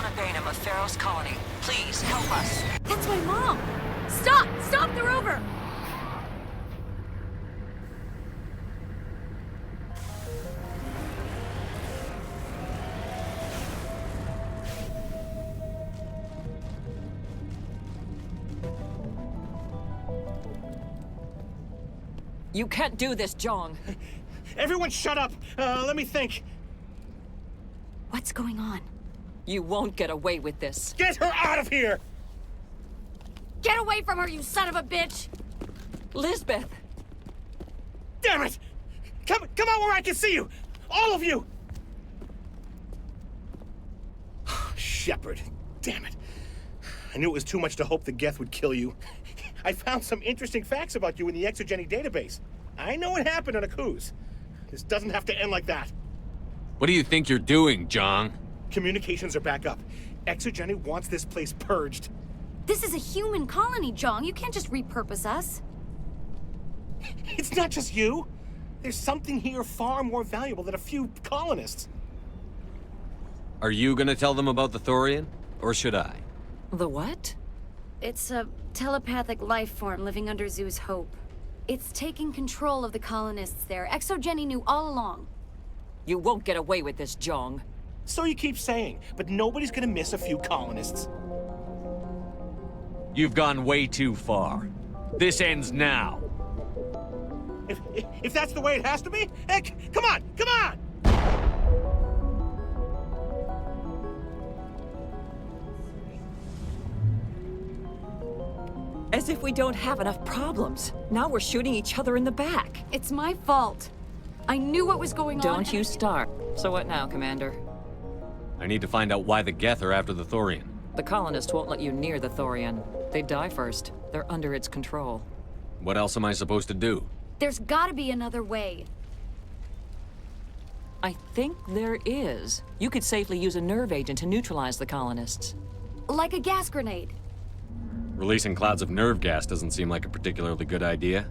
of Feros colony. Please, help us. That's my mom! Stop! Stop the rover! You can't do this, Jong. Everyone shut up! Let me think. What's going on? You won't get away with this. Get her out of here! Get away from her, you son of a bitch! Lisbeth! Damn it! Come out where I can see you! All of you! Shepard, damn it. I knew it was too much to hope the Geth would kill you. I found some interesting facts about you in the Exogeny database. I know what happened on Akuz. This doesn't have to end like that. What do you think you're doing, Jong? Communications are back up. Exogeny wants this place purged. This is a human colony, Jong. You can't just repurpose us. It's not just you. There's something here far more valuable than a few colonists. Are you gonna tell them about the Thorian? Or should I? The what? It's a telepathic life form living under Zoo's hope. It's taking control of the colonists there. Exogeny knew all along. You won't get away with this, Jong. So you keep saying, but nobody's gonna miss a few colonists. You've gone way too far. This ends now. If that's the way it has to be, heck, come on, come on! As if we don't have enough problems. Now we're shooting each other in the back. It's my fault. I knew what was going on. Don't you start. So what now, Commander? I need to find out why the Geth are after the Thorian. The colonists won't let you near the Thorian. They die first. They're under its control. What else am I supposed to do? There's gotta be another way. I think there is. You could safely use a nerve agent to neutralize the colonists. Like a gas grenade. Releasing clouds of nerve gas doesn't seem like a particularly good idea.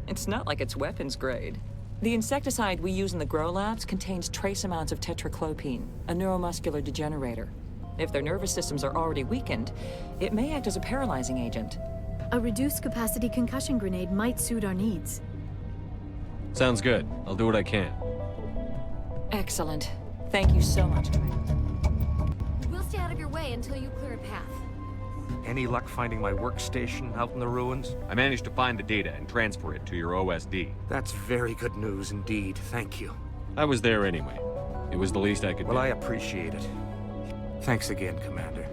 It's not like it's weapons grade. The insecticide we use in the grow labs contains trace amounts of tetraclopine, a neuromuscular degenerator. If their nervous systems are already weakened, it may act as a paralyzing agent. A reduced capacity concussion grenade might suit our needs. Sounds good. I'll do what I can. Excellent. Thank you so much, Commander. We'll stay out of your way until you clear a path. Any luck finding my workstation out in the ruins? I managed to find the data and transfer it to your OSD. That's very good news indeed, thank you. I was there anyway. It was the least I could do. Well, I appreciate it. Thanks again, Commander.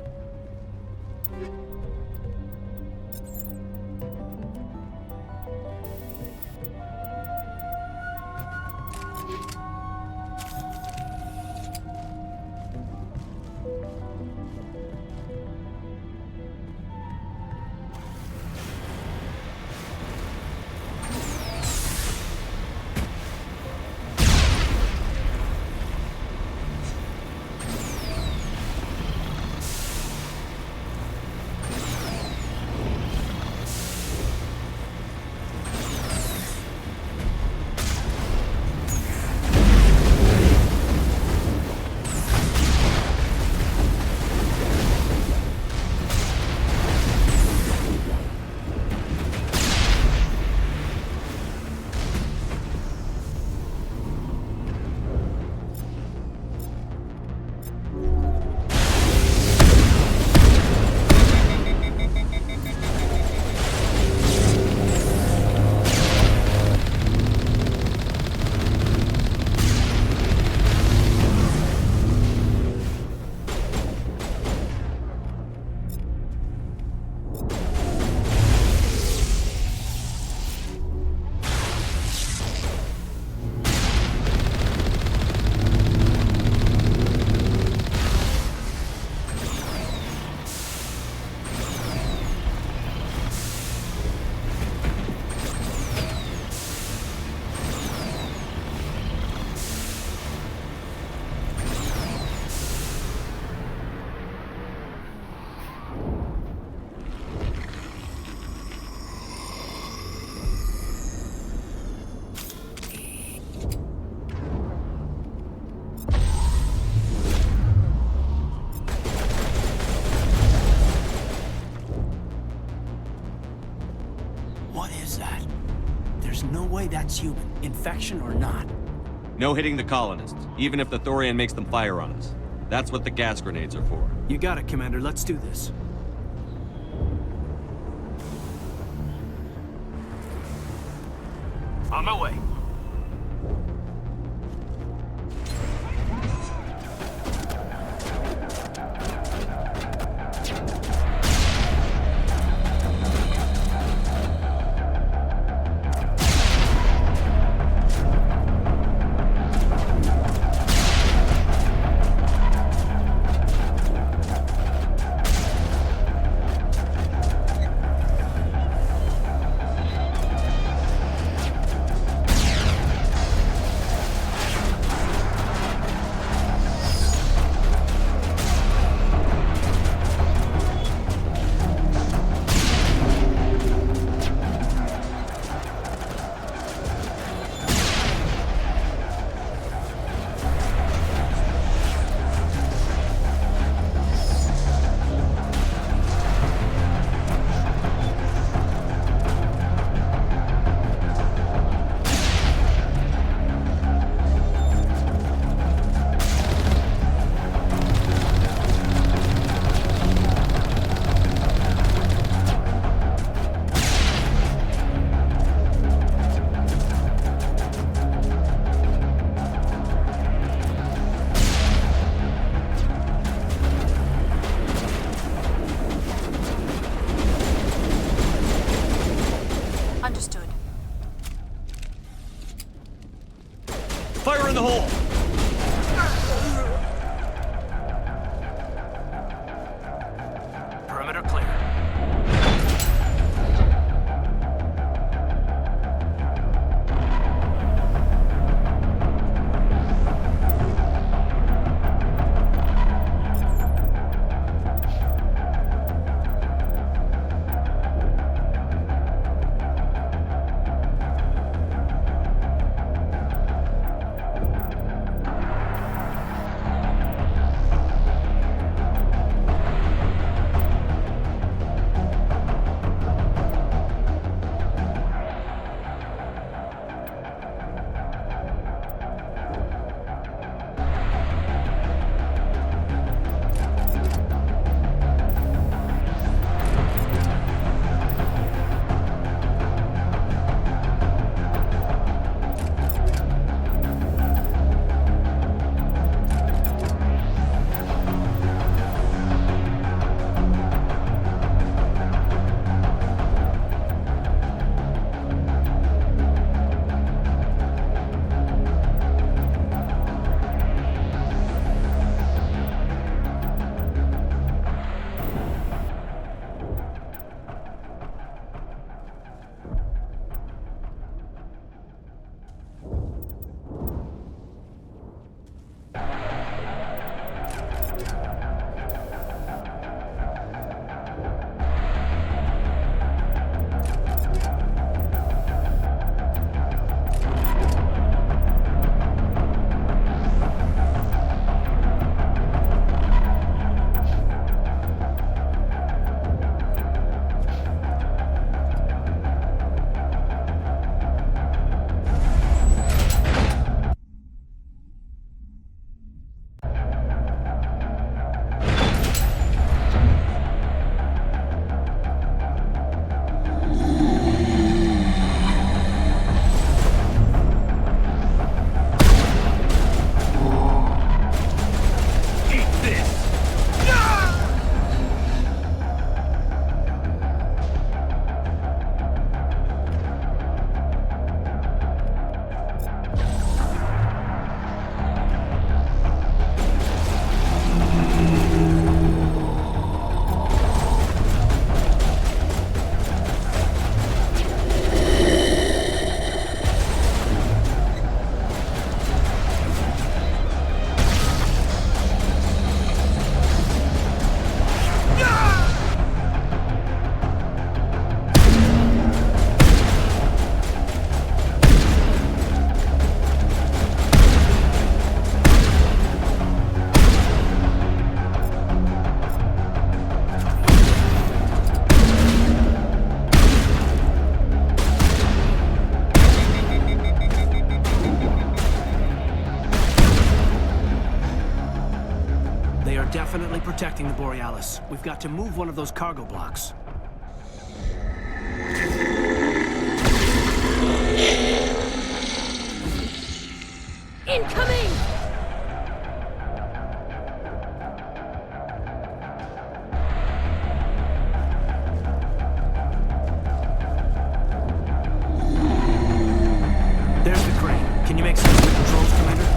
way that's human, infection or not. No hitting the colonists, even if the Thorian makes them fire on us. That's what the gas grenades are for. You got it, Commander. Let's do this. On my way. are definitely protecting the Borealis. We've got to move one of those cargo blocks. Incoming! There's the crane. Can you make sense of the controls, Commander?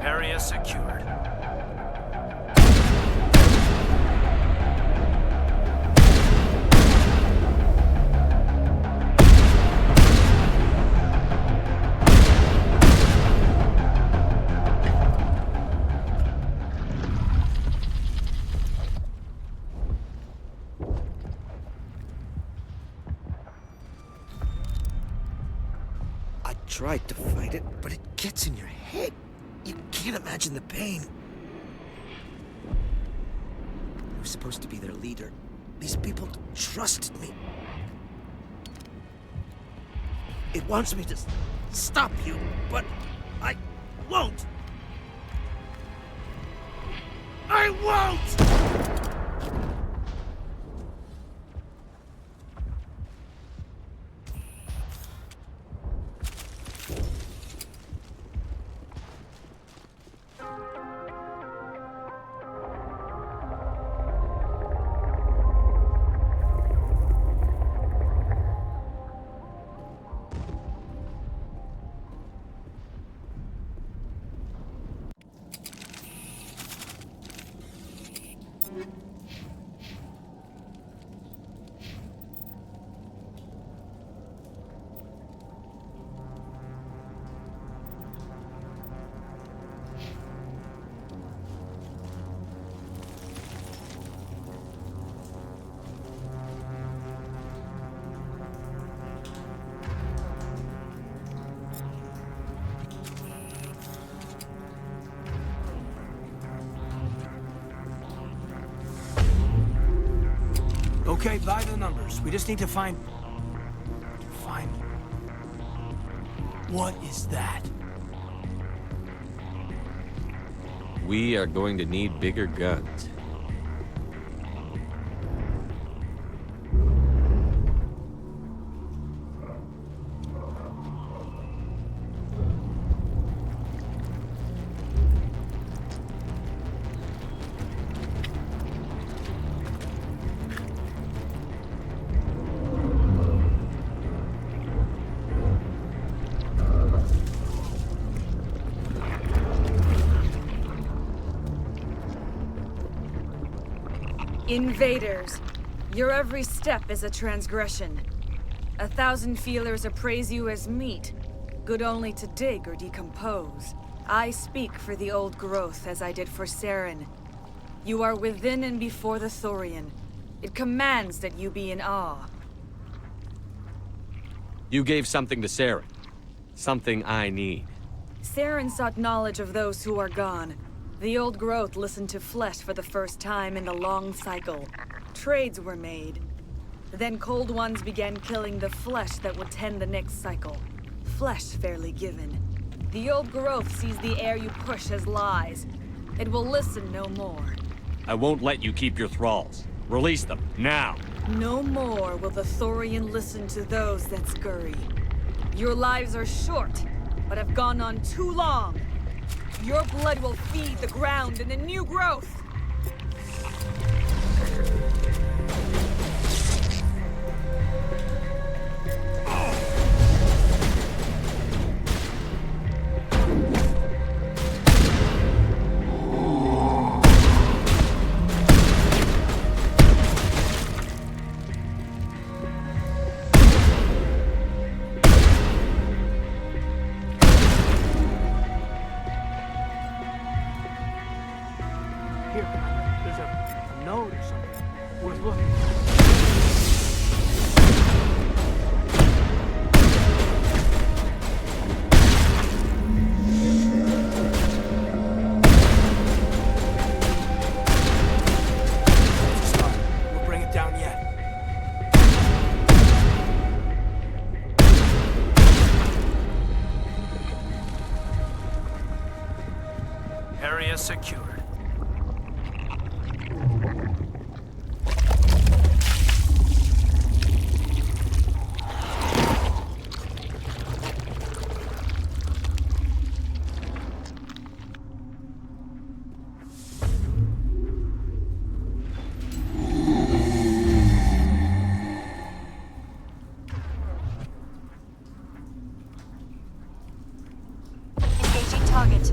Area secured. I tried to fight it, but it gets in your head. You can't imagine the pain. I was supposed to be their leader. These people trusted me. It wants me to stop you, but I won't. I won't! Okay, by the numbers. We just need to find... What is that? We are going to need bigger guns. Invaders, your every step is a transgression. 1,000 feelers appraise you as meat, good only to dig or decompose. I speak for the old growth as I did for Saren. You are within and before the Thorian. It commands that you be in awe. You gave something to Saren. Something I need. Saren sought knowledge of those who are gone. The old growth listened to flesh for the first time in the long cycle. Trades were made. Then cold ones began killing the flesh that would tend the next cycle. Flesh fairly given. The old growth sees the air you push as lies. It will listen no more. I won't let you keep your thralls. Release them, now! No more will the Thorian listen to those that scurry. Your lives are short, but have gone on too long. Your blood will feed the ground and the new growth. Here, there's a note. area secured. Engaging target.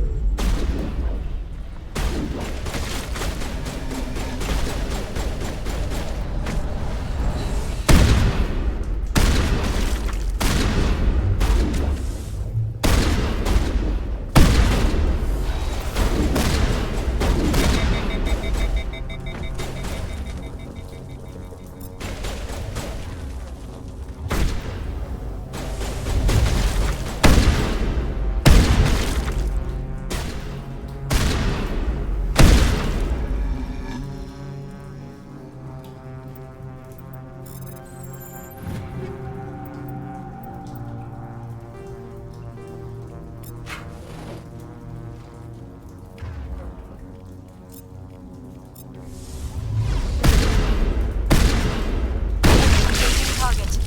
Target.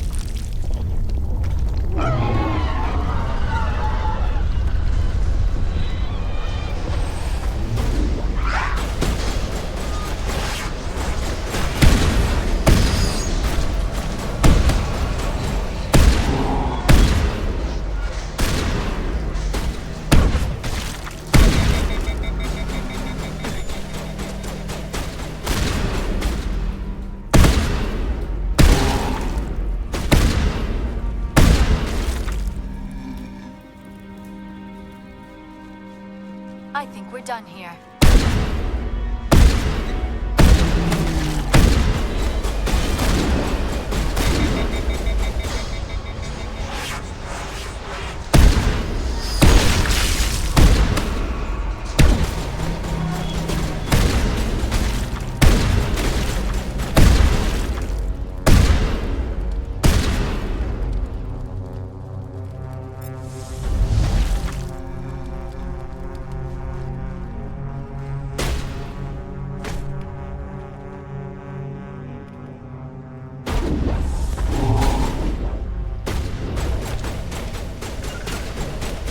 I think we're done here.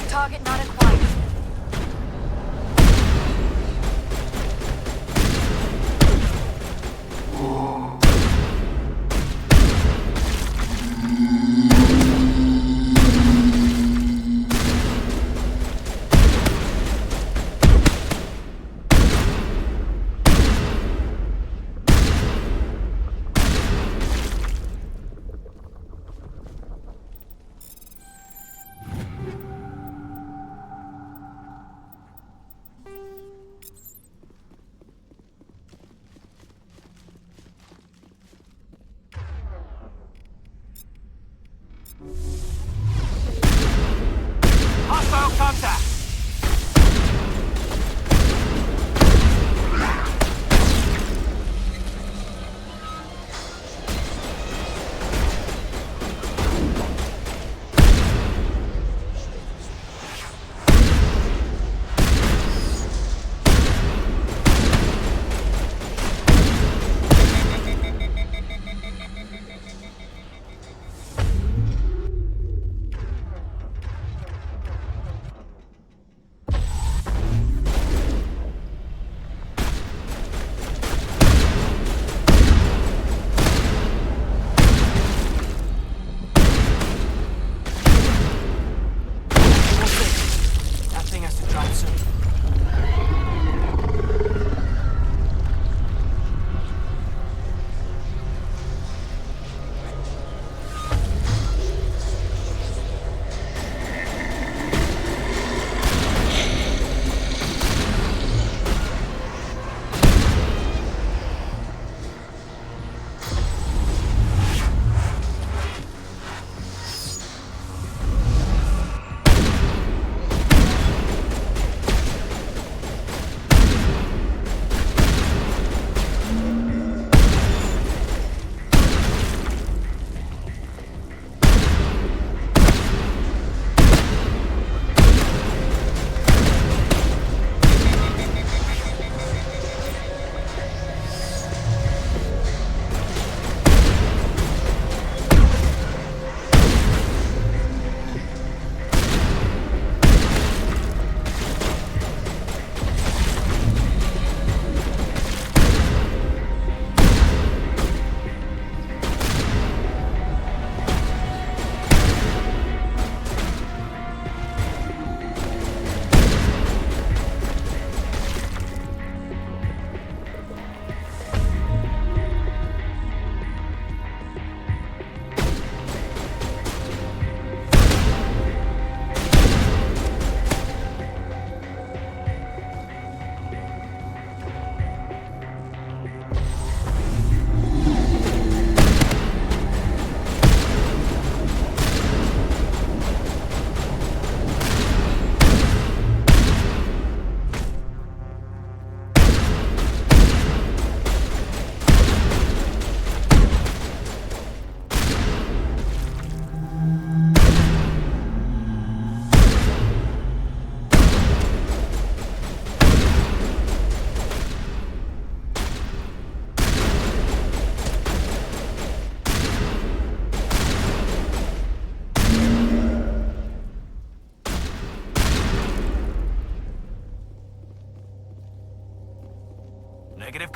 Target not acquired. Hostile contact!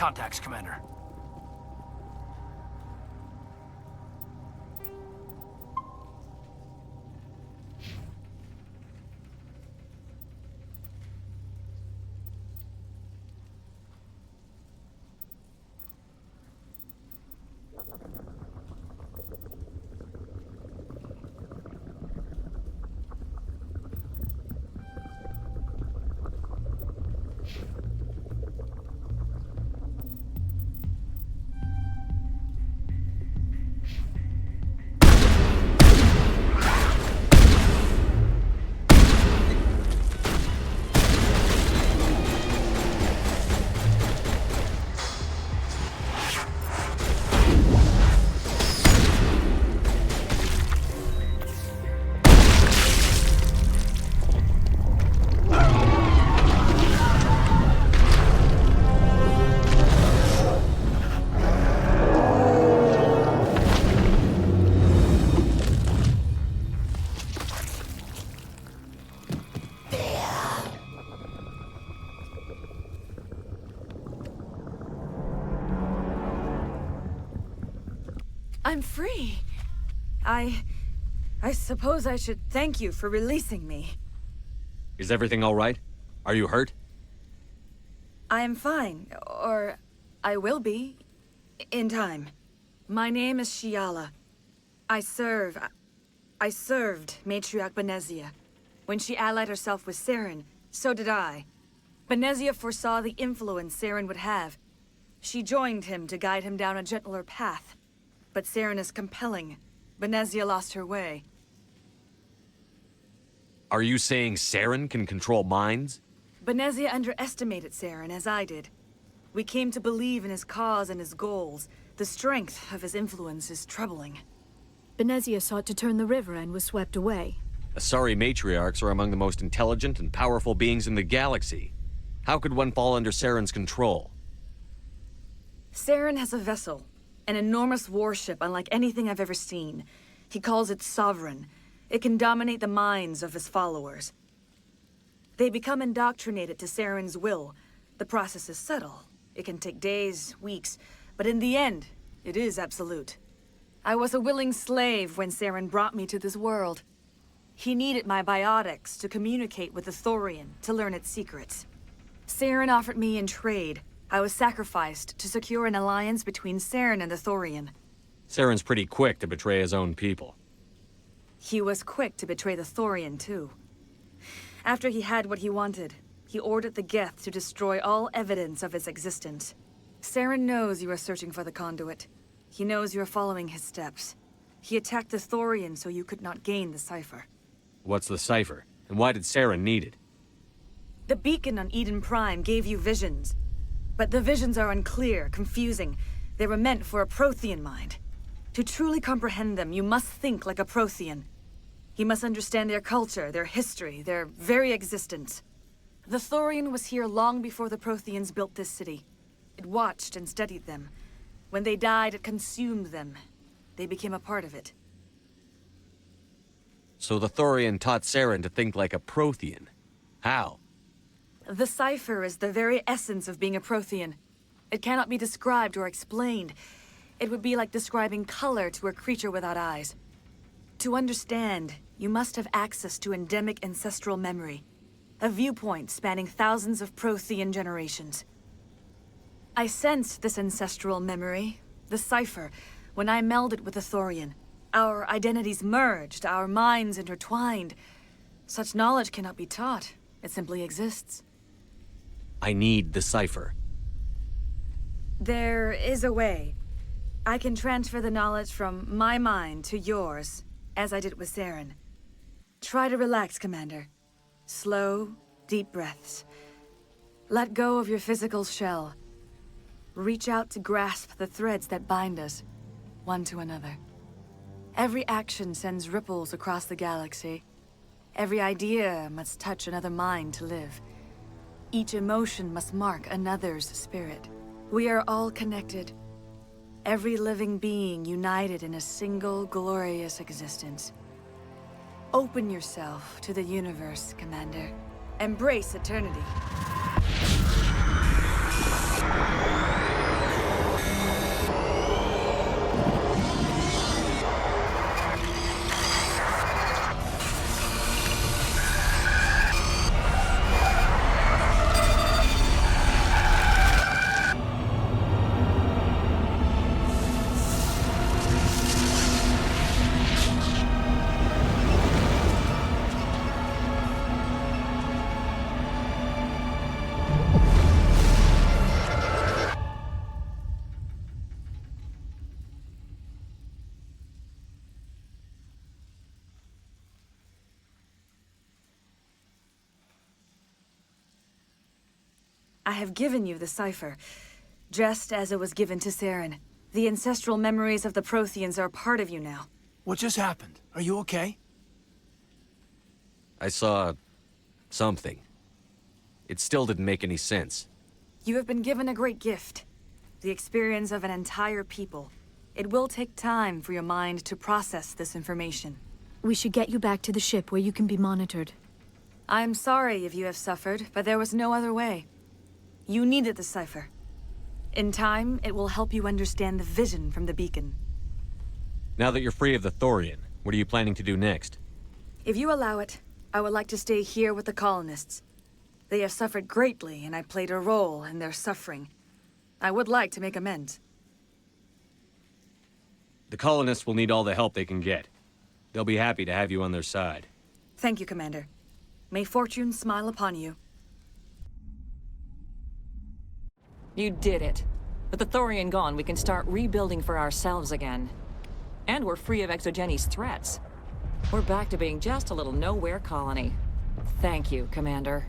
contacts, Commander. I'm free. I suppose I should thank you for releasing me. Is everything all right? Are you hurt? I am fine, or I will be, in time. My name is Shiala. I served Matriarch Benezia. When she allied herself with Saren, so did I. Benezia foresaw the influence Saren would have. She joined him to guide him down a gentler path. But Saren is compelling. Benezia lost her way. Are you saying Saren can control minds? Benezia underestimated Saren, as I did. We came to believe in his cause and his goals. The strength of his influence is troubling. Benezia sought to turn the river and was swept away. Asari matriarchs are among the most intelligent and powerful beings in the galaxy. How could one fall under Saren's control? Saren has a vessel, an enormous warship unlike anything I've ever seen. He calls it Sovereign. It can dominate the minds of his followers. They become indoctrinated to Saren's will. The process is subtle. It can take days, weeks, but in the end, it is absolute. I was a willing slave when Saren brought me to this world. He needed my biotics to communicate with the Thorian, to learn its secrets. Saren offered me in trade. I was sacrificed to secure an alliance between Saren and the Thorian. Saren's pretty quick to betray his own people. He was quick to betray the Thorian, too. After he had what he wanted, he ordered the Geth to destroy all evidence of its existence. Saren knows you are searching for the conduit. He knows you are following his steps. He attacked the Thorian so you could not gain the cipher. What's the cipher? And why did Saren need it? The beacon on Eden Prime gave you visions. But the visions are unclear, confusing. They were meant for a Prothean mind. To truly comprehend them, you must think like a Prothean. You must understand their culture, their history, their very existence. The Thorian was here long before the Protheans built this city. It watched and studied them. When they died, it consumed them. They became a part of it. So the Thorian taught Saren to think like a Prothean. How? The cipher is the very essence of being a Prothean. It cannot be described or explained. It would be like describing color to a creature without eyes. To understand, you must have access to endemic ancestral memory. A viewpoint spanning thousands of Prothean generations. I sensed this ancestral memory, the cipher, when I melded with the Thorian. Our identities merged, our minds intertwined. Such knowledge cannot be taught. It simply exists. I need the cipher. There is a way. I can transfer the knowledge from my mind to yours, as I did with Saren. Try to relax, Commander. Slow, deep breaths. Let go of your physical shell. Reach out to grasp the threads that bind us, one to another. Every action sends ripples across the galaxy. Every idea must touch another mind to live. Each emotion must mark another's spirit. We are all connected. Every living being united in a single glorious existence. Open yourself to the universe, Commander. Embrace eternity. I have given you the cipher, just as it was given to Saren. The ancestral memories of the Protheans are part of you now. What just happened? Are you okay? I saw... something. It still didn't make any sense. You have been given a great gift. The experience of an entire people. It will take time for your mind to process this information. We should get you back to the ship where you can be monitored. I'm sorry if you have suffered, but there was no other way. You needed the cipher. In time, it will help you understand the vision from the beacon. Now that you're free of the Thorian, what are you planning to do next? If you allow it, I would like to stay here with the colonists. They have suffered greatly, and I played a role in their suffering. I would like to make amends. The colonists will need all the help they can get. They'll be happy to have you on their side. Thank you, Commander. May fortune smile upon you. You did it. With the Thorian gone, we can start rebuilding for ourselves again. And we're free of Exogeni's threats. We're back to being just a little nowhere colony. Thank you, Commander.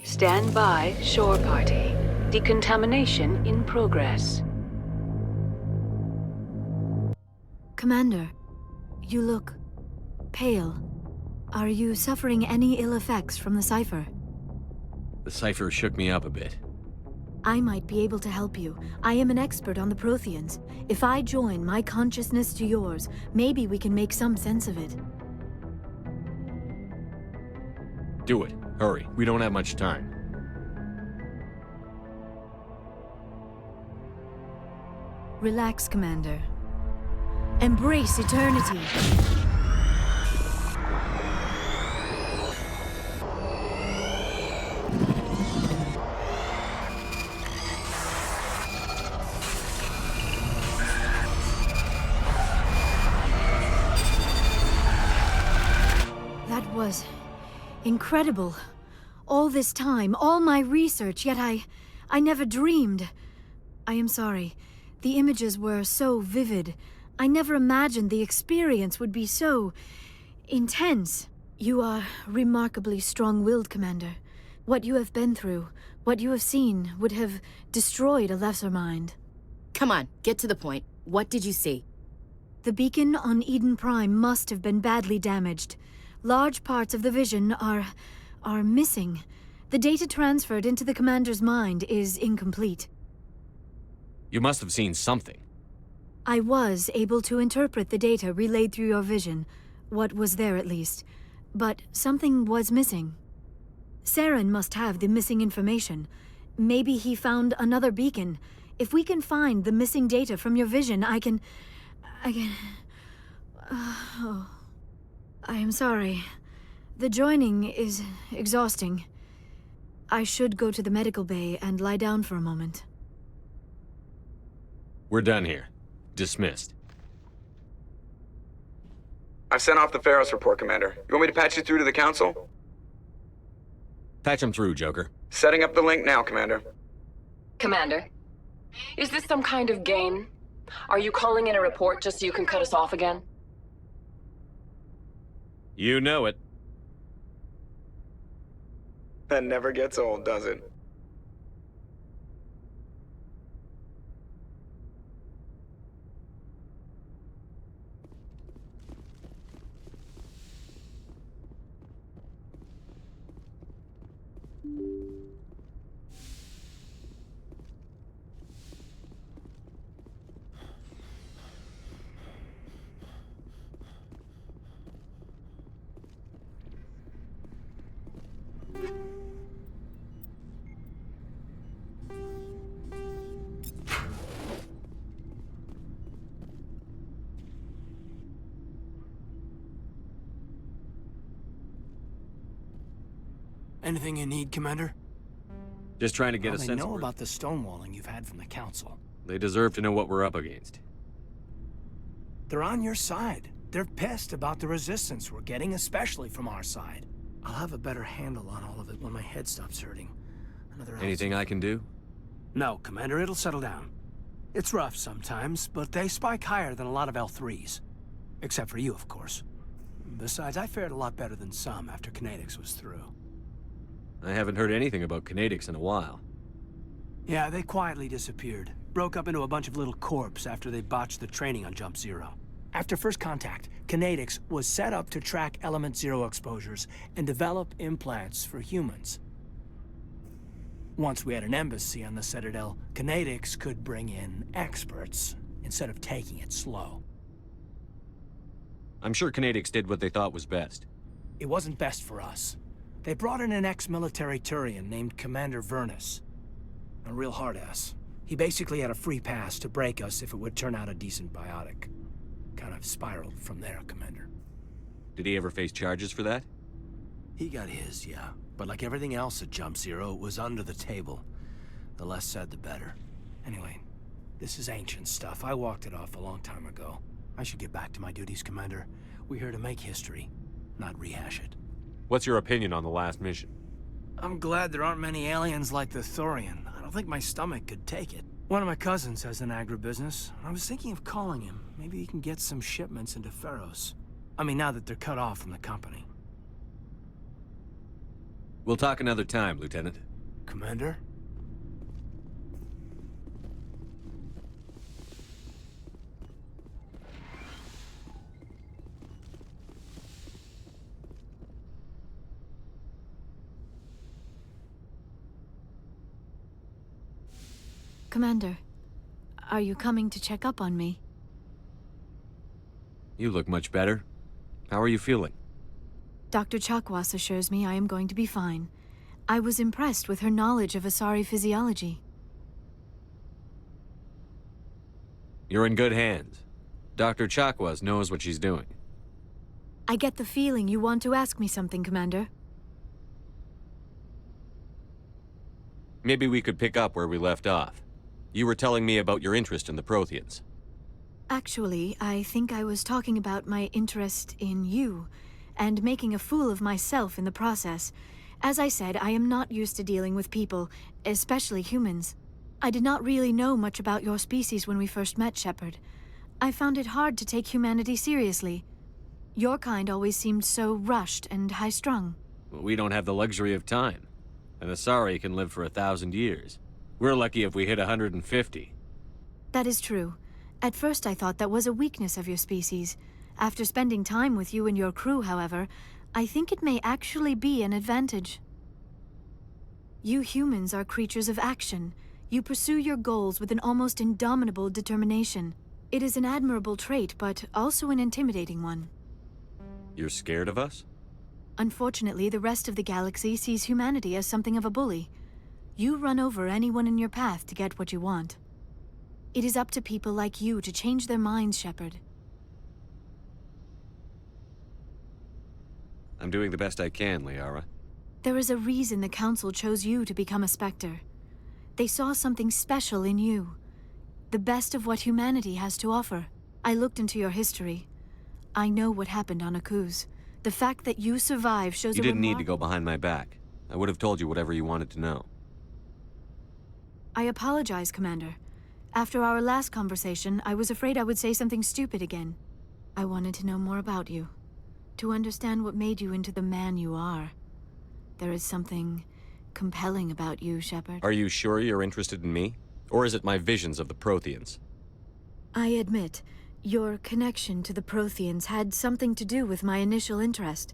Stand by, shore party. Decontamination in progress. Commander, you look pale. Are you suffering any ill effects from the cipher? The cipher shook me up a bit. I might be able to help you. I am an expert on the Protheans. If I join my consciousness to yours, maybe we can make some sense of it. Do it. Hurry. We don't have much time. Relax, Commander. Embrace eternity. That was incredible. All this time, all my research, yet I never dreamed. I am sorry. The images were so vivid. I never imagined the experience would be so intense. You are remarkably strong-willed, Commander. What you have been through, what you have seen, would have destroyed a lesser mind. Come on, get to the point. What did you see? The beacon on Eden Prime must have been badly damaged. Large parts of the vision are missing. The data transferred into the Commander's mind is incomplete. You must have seen something. I was able to interpret the data relayed through your vision, what was there at least, but something was missing. Saren must have the missing information. Maybe he found another beacon. If we can find the missing data from your vision, I can... Oh, I am sorry. The joining is exhausting. I should go to the medical bay and lie down for a moment. We're done here. Dismissed. I've sent off the Feros report, Commander. You want me to patch you through to the Council? Patch him through, Joker. Setting up the link now, Commander. Commander, is this some kind of game? Are you calling in a report just so you can cut us off again? You know it. That never gets old, does it? Anything you need, Commander? Just trying to get Well, a they sense know of about the stonewalling you've had from the Council. They deserve to know what we're up against. They're on your side. They're pissed about the resistance we're getting, especially from our side. I'll have a better handle on all of it when my head stops hurting. Anything I can do? No, Commander, it'll settle down. It's rough sometimes, but they spike higher than a lot of L3s. Except for you, of course. Besides, I fared a lot better than some after Kinetics was through. I haven't heard anything about Kinetics in a while. Yeah, they quietly disappeared. Broke up into a bunch of little corps after they botched the training on Jump Zero. After first contact, Kinetics was set up to track Element Zero exposures and develop implants for humans. Once we had an embassy on the Citadel, Kinetics could bring in experts instead of taking it slow. I'm sure Kinetics did what they thought was best. It wasn't best for us. They brought in an ex-military Turian named Commander Vernus. A real hard-ass. He basically had a free pass to break us if it would turn out a decent biotic. Kind of spiraled from there, Commander. Did he ever face charges for that? He got his, yeah. But like everything else at Jump Zero, it was under the table. The less said, the better. Anyway, this is ancient stuff. I walked it off a long time ago. I should get back to my duties, Commander. We're here to make history, not rehash it. What's your opinion on the last mission? I'm glad there aren't many aliens like the Thorian. I don't think my stomach could take it. One of my cousins has an agribusiness. I was thinking of calling him. Maybe he can get some shipments into Feros. I mean, now that they're cut off from the company. We'll talk another time, Lieutenant. Commander? Commander, are you coming to check up on me? You look much better. How are you feeling? Dr. Chakwas assures me I am going to be fine. I was impressed with her knowledge of Asari physiology. You're in good hands. Dr. Chakwas knows what she's doing. I get the feeling you want to ask me something, Commander. Maybe we could pick up where we left off. You were telling me about your interest in the Protheans. Actually, I think I was talking about my interest in you, and making a fool of myself in the process. As I said, I am not used to dealing with people, especially humans. I did not really know much about your species when we first met, Shepard. I found it hard to take humanity seriously. Your kind always seemed so rushed and high-strung. We don't have the luxury of time. An Asari can live for 1,000 years. We're lucky if we hit 150. That is true. At first I thought that was a weakness of your species. After spending time with you and your crew, however, I think it may actually be an advantage. You humans are creatures of action. You pursue your goals with an almost indomitable determination. It is an admirable trait, but also an intimidating one. You're scared of us? Unfortunately, the rest of the galaxy sees humanity as something of a bully. You run over anyone in your path to get what you want. It is up to people like you to change their minds, Shepard. I'm doing the best I can, Liara. There is a reason the Council chose you to become a Spectre. They saw something special in you. The best of what humanity has to offer. I looked into your history. I know what happened on Akuz. The fact that you survived shows You didn't need to go behind my back. I would have told you whatever you wanted to know. I apologize, Commander. After our last conversation, I was afraid I would say something stupid again. I wanted to know more about you. To understand what made you into the man you are. There is something compelling about you, Shepard. Are you sure you're interested in me? Or is it my visions of the Protheans? I admit, your connection to the Protheans had something to do with my initial interest,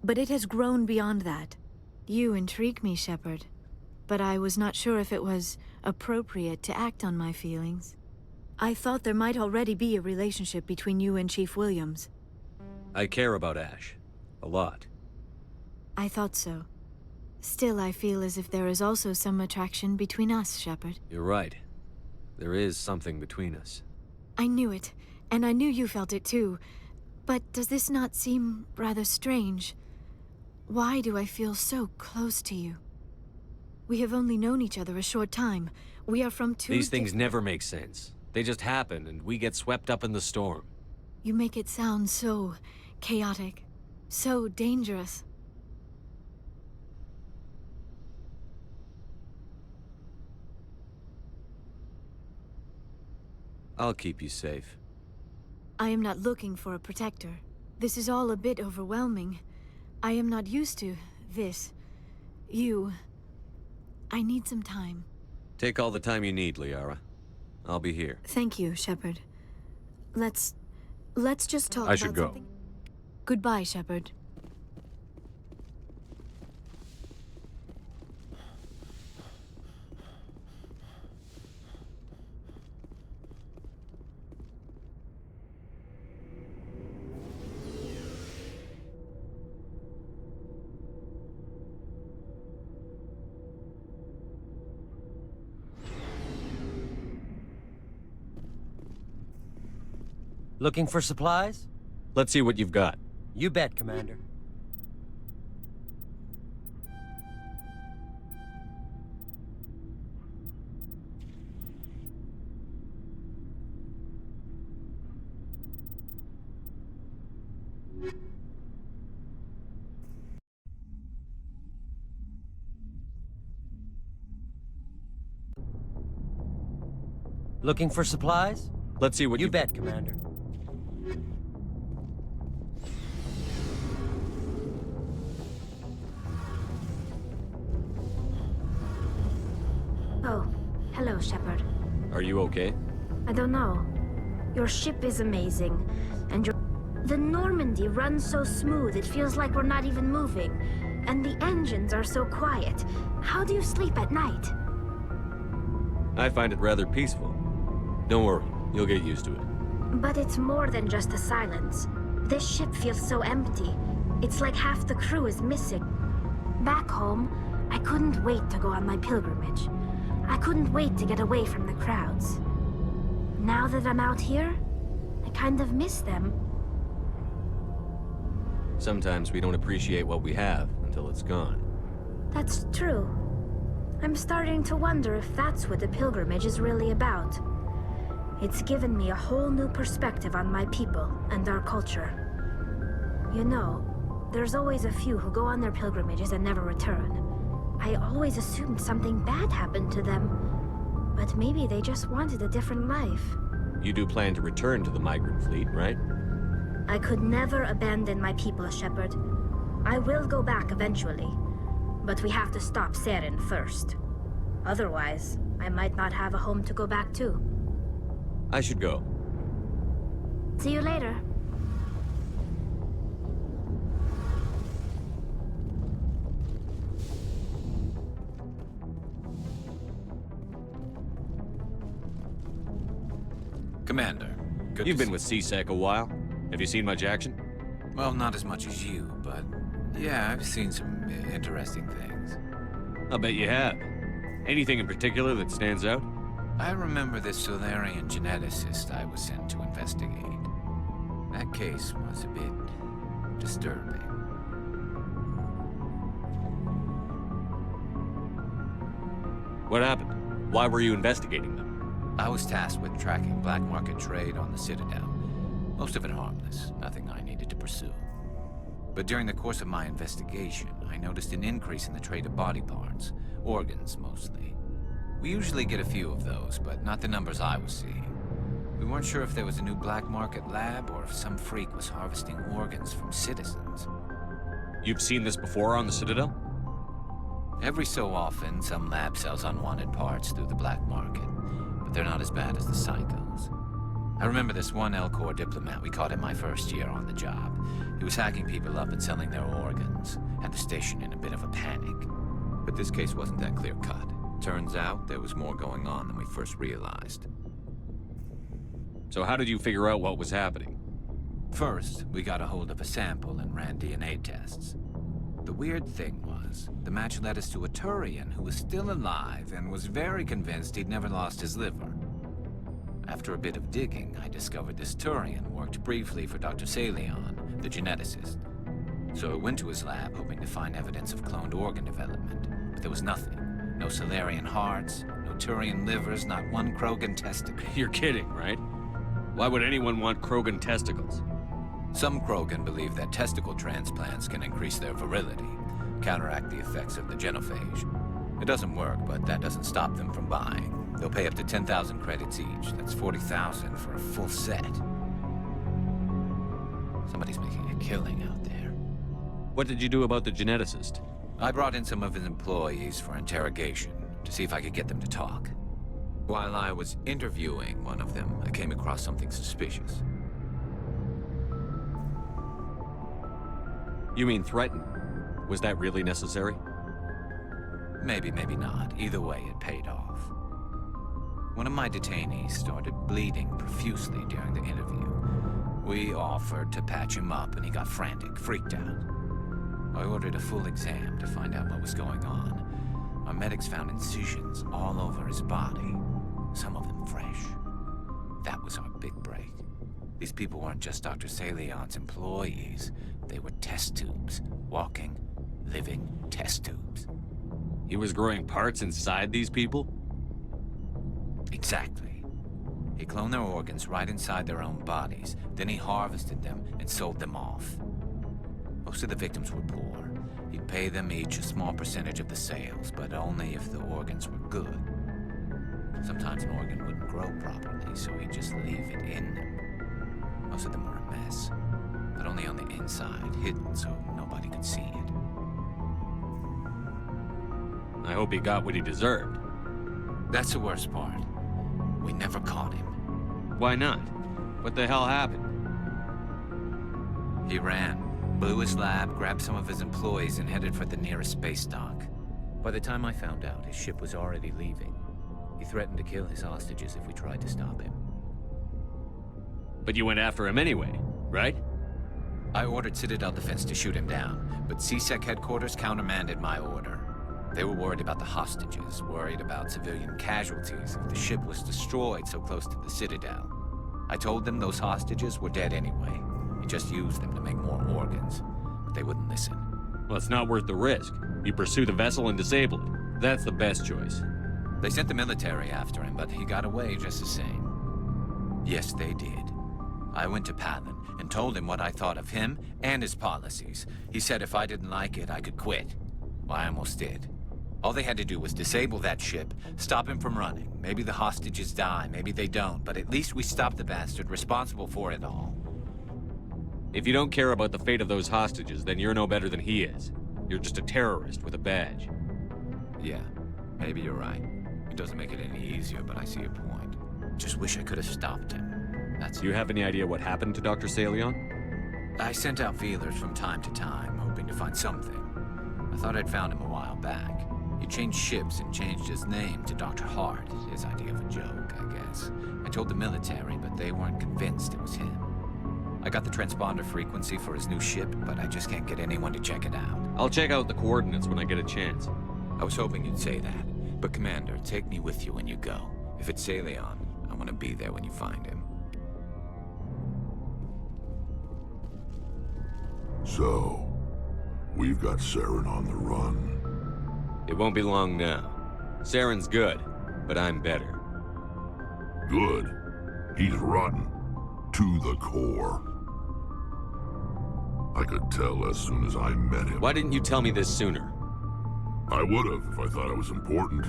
but it has grown beyond that. You intrigue me, Shepard, but I was not sure if it was appropriate to act on my feelings. I thought there might already be a relationship between you and Chief Williams. I care about Ash. A lot. I thought so. Still, I feel as if there is also some attraction between us, Shepard. You're right. There is something between us. I knew it, and I knew you felt it too. But does this not seem rather strange? Why do I feel so close to you? We have only known each other a short time. We are from two... These things never make sense. They just happen, and we get swept up in the storm. You make it sound so chaotic, so dangerous. I'll keep you safe. I am not looking for a protector. This is all a bit overwhelming. I am not used to this. You... I need some time. Take all the time you need, Liara. I'll be here. Thank you, Shepard. Let's just talk I about should go. something. Goodbye, Shepard. Looking for supplies? Let's see what you've got. You bet, Commander. Looking for supplies? Let's see what you bet, Commander. Oh, hello, Shepard. Are you okay? I don't know. Your ship is amazing, and the Normandy runs so smooth it feels like we're not even moving. And the engines are so quiet. How do you sleep at night? I find it rather peaceful. Don't worry, you'll get used to it. But it's more than just the silence. This ship feels so empty. It's like half the crew is missing. Back home, I couldn't wait to go on my pilgrimage. I couldn't wait to get away from the crowds. Now that I'm out here, I kind of miss them. Sometimes we don't appreciate what we have until it's gone. That's true. I'm starting to wonder if that's what the pilgrimage is really about. It's given me a whole new perspective on my people and our culture. You know, there's always a few who go on their pilgrimages and never return. I always assumed something bad happened to them, but maybe they just wanted a different life. You do plan to return to the migrant fleet, right? I could never abandon my people, Shepard. I will go back eventually, but we have to stop Saren first. Otherwise, I might not have a home to go back to. I should go. See you later. Commander, good You've to been with CSEC a while. Have you seen much action? Well, not as much as you, but yeah, I've seen some interesting things. I'll bet you have. Anything in particular that stands out? I remember this Solarian geneticist I was sent to investigate. That case was a bit disturbing. What happened? Why were you investigating them? I was tasked with tracking black market trade on the Citadel. Most of it harmless, nothing I needed to pursue. But during the course of my investigation, I noticed an increase in the trade of body parts, organs mostly. We usually get a few of those, but not the numbers I was seeing. We weren't sure if there was a new black market lab or if some freak was harvesting organs from citizens. You've seen this before on the Citadel? Every so often, some lab sells unwanted parts through the black market, but they're not as bad as the psychos. I remember this one L-Corps diplomat we caught in my first year on the job. He was hacking people up and selling their organs, had the station in a bit of a panic. But this case wasn't that clear-cut. Turns out there was more going on than we first realized. So how did you figure out what was happening? First, we got a hold of a sample and ran DNA tests. The weird thing was, the match led us to a Turian who was still alive and was very convinced he'd never lost his liver. After a bit of digging, I discovered this Turian worked briefly for Dr. Saleon, the geneticist. So I went to his lab hoping to find evidence of cloned organ development, but there was nothing. No Salarian hearts, no Turian livers, not one Krogan testicle. You're kidding, right? Why would anyone want Krogan testicles? Some Krogan believe that testicle transplants can increase their virility, counteract the effects of the genophage. It doesn't work, but that doesn't stop them from buying. They'll pay up to 10,000 credits each. That's 40,000 for a full set. Somebody's making a killing out there. What did you do about the geneticist? I brought in some of his employees for interrogation, to see if I could get them to talk. While I was interviewing one of them, I came across something suspicious. You mean threaten? Was that really necessary? Maybe, maybe not. Either way, it paid off. One of my detainees started bleeding profusely during the interview. We offered to patch him up, and he got frantic, freaked out. I ordered a full exam to find out what was going on. Our medics found incisions all over his body, some of them fresh. That was our big break. These people weren't just Dr. Saleon's employees. They were test tubes. Walking, living test tubes. He was growing parts inside these people? Exactly. He cloned their organs right inside their own bodies. Then he harvested them and sold them off. Most of the victims were poor. He'd pay them each a small percentage of the sales, but only if the organs were good. Sometimes an organ wouldn't grow properly, so he'd just leave it in them. Most of them were a mess, but only on the inside, hidden so nobody could see it. I hope he got what he deserved. That's the worst part. We never caught him. Why not? What the hell happened? He ran, blew his lab, grabbed some of his employees, and headed for the nearest space dock. By the time I found out, his ship was already leaving. He threatened to kill his hostages if we tried to stop him. But you went after him anyway, right? I ordered Citadel Defense to shoot him down, but CSEC headquarters countermanded my order. They were worried about the hostages, worried about civilian casualties if the ship was destroyed so close to the Citadel. I told them those hostages were dead anyway. We just used them to make more organs, but they wouldn't listen. Well, it's not worth the risk. You pursue the vessel and disable it. That's the best choice. They sent the military after him, but he got away just the same. Yes, they did. I went to Palin and told him what I thought of him and his policies. He said if I didn't like it, I could quit. Well, I almost did. All they had to do was disable that ship, stop him from running. Maybe the hostages die, maybe they don't, but at least we stopped the bastard responsible for it all. If you don't care about the fate of those hostages, then you're no better than he is. You're just a terrorist with a badge. Yeah, maybe you're right. It doesn't make it any easier, but I see your point. Just wish I could have stopped him. That's Do you have any idea what happened to Dr. Saleon? I sent out feelers from time to time, hoping to find something. I thought I'd found him a while back. He changed ships and changed his name to Dr. Hart, his idea of a joke, I guess. I told the military, but they weren't convinced it was him. I got the transponder frequency for his new ship, but I just can't get anyone to check it out. I'll check out the coordinates when I get a chance. I was hoping you'd say that. But Commander, take me with you when you go. If it's Saleon, I want to be there when you find him. So, we've got Saren on the run. It won't be long now. Saren's good, but I'm better. Good. He's rotten. to the core. I could tell as soon as I met him. Why didn't you tell me this sooner? I would have if I thought it was important.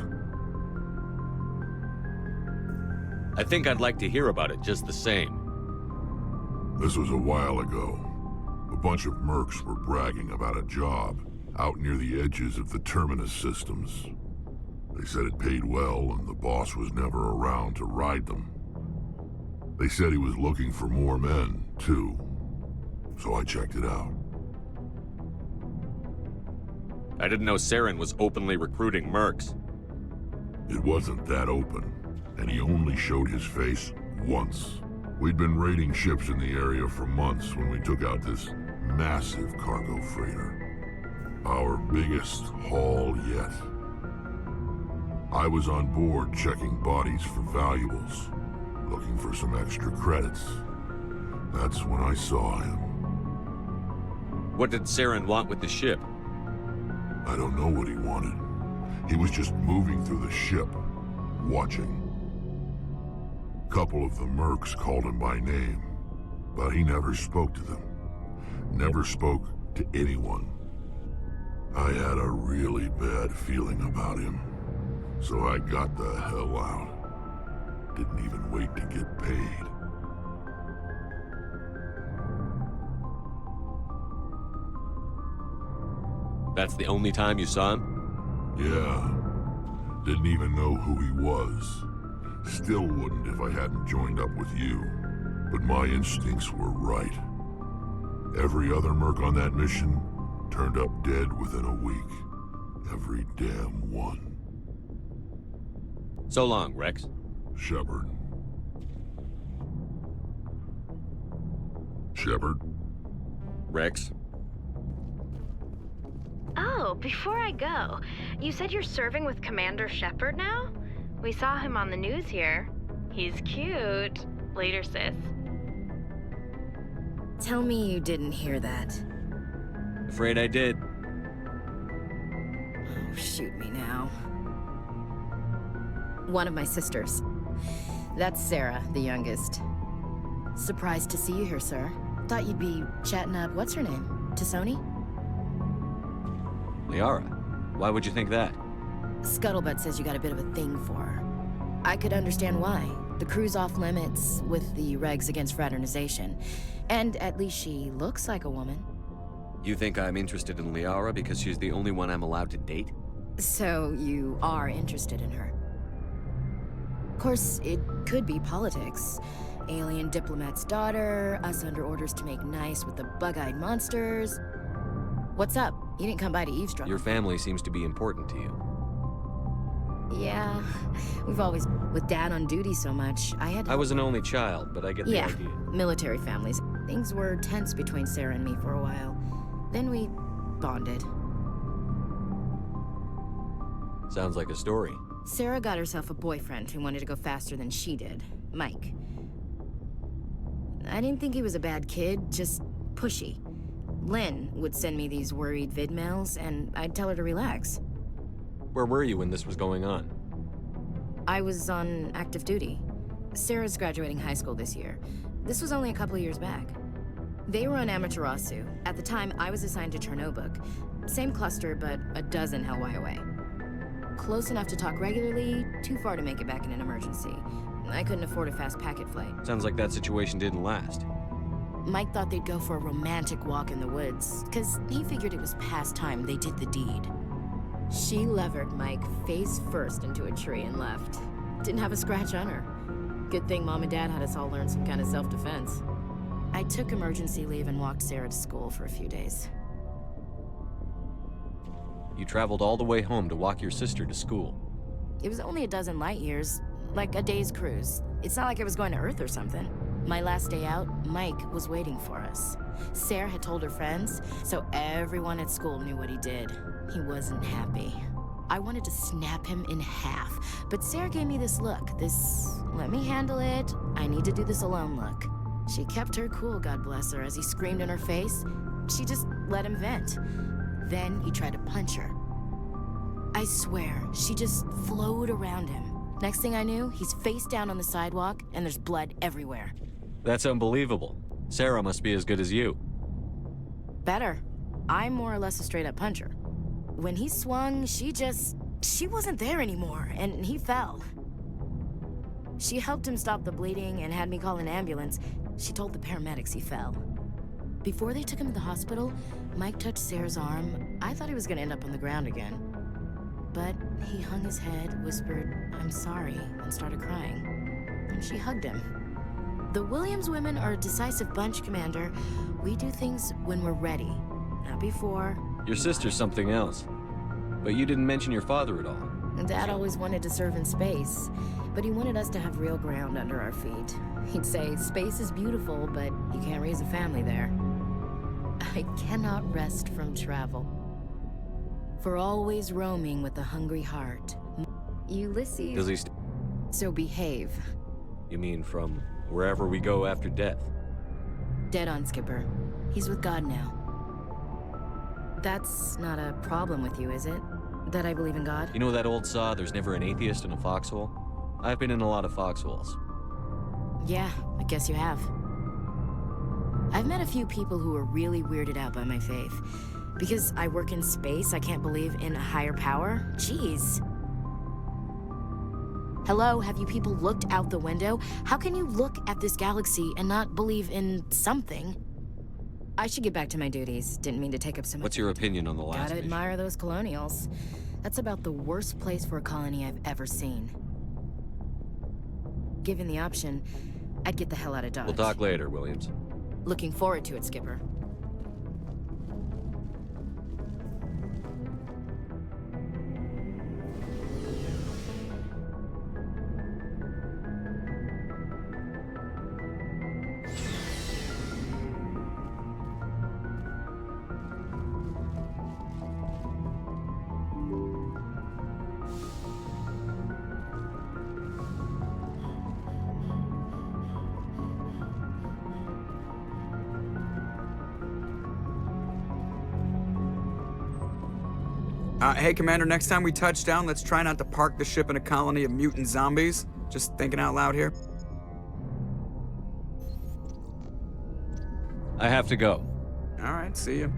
I think I'd like to hear about it just the same. This was a while ago. A bunch of mercs were bragging about a job out near the edges of the Terminus systems. They said it paid well and the boss was never around to ride them. They said he was looking for more men, too. So I checked it out. I didn't know Saren was openly recruiting mercs. It wasn't that open, and he only showed his face once. We'd been raiding ships in the area for months when we took out this massive cargo freighter. Our biggest haul yet. I was on board checking bodies for valuables, looking for some extra credits. That's when I saw him. What did Saren want with the ship? I don't know what he wanted. He was just moving through the ship, watching. Couple of the mercs called him by name, but he never spoke to them. Never spoke to anyone. I had a really bad feeling about him, so I got the hell out. Didn't even wait to get paid. That's the only time you saw him? Yeah. Didn't even know who he was. Still wouldn't if I hadn't joined up with you. But my instincts were right. Every other merc on that mission turned up dead within a week. Every damn one. So long, Rex. Shepard. Shepard? Rex? Oh, before I go, you said you're serving with Commander Shepard now? We saw him on the news here. He's cute. Later, sis. Tell me you didn't hear that. Afraid I did. Oh, shoot me now. One of my sisters. That's Sarah, the youngest. Surprised to see you here, sir. Thought you'd be chatting up, what's her name? Tassoni? Liara. Why would you think that? Scuttlebutt says you got a bit of a thing for her. I could understand why. The crew's off limits with the regs against fraternization. And at least she looks like a woman. You think I'm interested in Liara because she's the only one I'm allowed to date? So you are interested in her. Of course, it could be politics. Alien diplomat's daughter, us under orders to make nice with the bug-eyed monsters. What's up? You didn't come by to eavesdrop. Your family seems to be important to you. Yeah, we've always... With Dad on duty so much, I was an only child, but I get the idea. Military families. Things were tense between Sarah and me for a while. Then we bonded. Sounds like a story. Sarah got herself a boyfriend who wanted to go faster than she did. Mike. I didn't think he was a bad kid, just pushy. Lynn would send me these worried vid mails, and I'd tell her to relax. Where were you when this was going on? I was on active duty. Sarah's graduating high school this year. This was only a couple years back. They were on Amaterasu. At the time, I was assigned to Chernobog. Same cluster, but a dozen Hellwire away. Close enough to talk regularly, too far to make it back in an emergency. I couldn't afford a fast packet flight. Sounds like that situation didn't last. Mike thought they'd go for a romantic walk in the woods, because he figured it was past time they did the deed. She levered Mike face first into a tree and left. Didn't have a scratch on her. Good thing Mom and Dad had us all learn some kind of self-defense. I took emergency leave and walked Sarah to school for a few days. You traveled all the way home to walk your sister to school. It was only a dozen light years, like a day's cruise. It's not like I was going to Earth or something. My last day out, Mike was waiting for us. Sarah had told her friends, so everyone at school knew what he did. He wasn't happy. I wanted to snap him in half, but Sarah gave me this look, this let me handle it, I need to do this alone look. She kept her cool, God bless her, as he screamed in her face. She just let him vent. Then he tried to punch her. I swear, she just flowed around him. Next thing I knew, he's face down on the sidewalk, and there's blood everywhere. That's unbelievable. Sarah must be as good as you. Better. I'm more or less a straight-up puncher. When he swung, she wasn't there anymore, and he fell. She helped him stop the bleeding and had me call an ambulance. She told the paramedics he fell. Before they took him to the hospital, Mike touched Sarah's arm. I thought he was gonna end up on the ground again. But he hung his head, whispered, "I'm sorry," and started crying. And she hugged him. The Williams women are a decisive bunch, Commander. We do things when we're ready, not before. Your sister's something else. But you didn't mention your father at all. Dad always wanted to serve in space, but he wanted us to have real ground under our feet. He'd say, space is beautiful, but you can't raise a family there. I cannot rest from travel. For always roaming with a hungry heart. Ulysses. Does he So behave. You mean from wherever we go after death? Dead on, Skipper. He's with God now. That's not a problem with you, is it? That I believe in God? You know that old saw, there's never an atheist in a foxhole? I've been in a lot of foxholes. Yeah, I guess you have. I've met a few people who are really weirded out by my faith. Because I work in space, I can't believe in a higher power? Jeez. Hello, have you people looked out the window? How can you look at this galaxy and not believe in something? I should get back to my duties. Didn't mean to take up so much. What's your opinion on the last Gotta mission? admire those colonials. That's about the worst place for a colony I've ever seen. Given the option, I'd get the hell out of Dodge. We'll talk later, Williams. Looking forward to it, Skipper. Hey, Commander, next time we touch down, let's try not to park the ship in a colony of mutant zombies. Just thinking out loud here. I have to go. All right, see you.